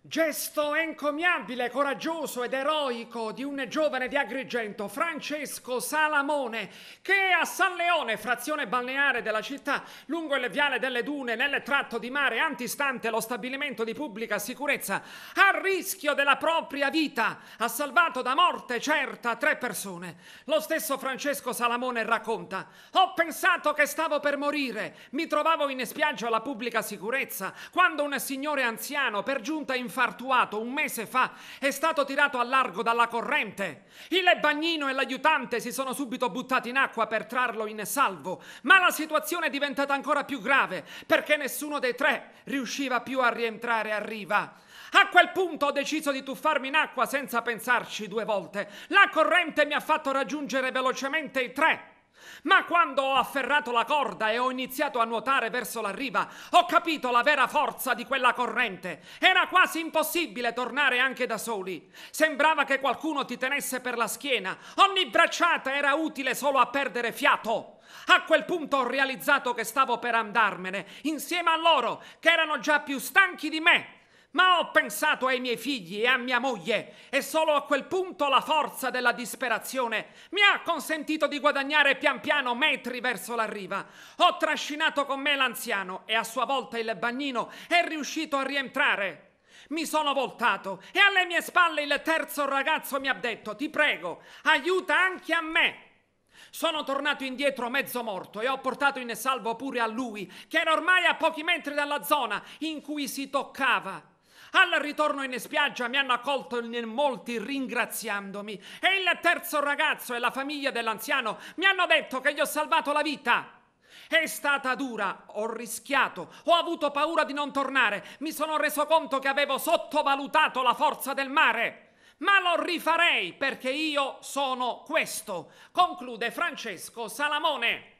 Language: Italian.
Gesto encomiabile, coraggioso ed eroico di un giovane di Agrigento, Francesco Salamone, che a San Leone, frazione balneare della città, lungo il viale delle Dune, nel tratto di mare antistante lo stabilimento di pubblica sicurezza, a rischio della propria vita, ha salvato da morte certa 3 persone. Lo stesso Francesco Salamone racconta: ho pensato che stavo per morire, mi trovavo in spiaggia alla pubblica sicurezza, quando un signore anziano, per giunta infartuato un mese fa, è stato tirato a largo dalla corrente. Il bagnino e l'aiutante si sono subito buttati in acqua per trarlo in salvo, ma la situazione è diventata ancora più grave perché nessuno dei 3 riusciva più a rientrare a riva. A quel punto ho deciso di tuffarmi in acqua senza pensarci 2 volte. La corrente mi ha fatto raggiungere velocemente i 3. Ma quando ho afferrato la corda e ho iniziato a nuotare verso la riva, ho capito la vera forza di quella corrente. Era quasi impossibile tornare anche da soli. Sembrava che qualcuno ti tenesse per la schiena. Ogni bracciata era utile solo a perdere fiato. A quel punto ho realizzato che stavo per andarmene, insieme a loro, che erano già più stanchi di me. Ma ho pensato ai miei figli e a mia moglie e solo a quel punto la forza della disperazione mi ha consentito di guadagnare pian piano metri verso la riva. Ho trascinato con me l'anziano e a sua volta il bagnino è riuscito a rientrare. Mi sono voltato e alle mie spalle il terzo ragazzo mi ha detto: ti prego, aiuta anche a me. Sono tornato indietro mezzo morto e ho portato in salvo pure a lui, che era ormai a pochi metri dalla zona in cui si toccava. Al ritorno in spiaggia mi hanno accolto in molti ringraziandomi e il terzo ragazzo e la famiglia dell'anziano mi hanno detto che gli ho salvato la vita. È stata dura, ho rischiato, ho avuto paura di non tornare, mi sono reso conto che avevo sottovalutato la forza del mare. Ma lo rifarei perché io sono questo, conclude Francesco Salamone.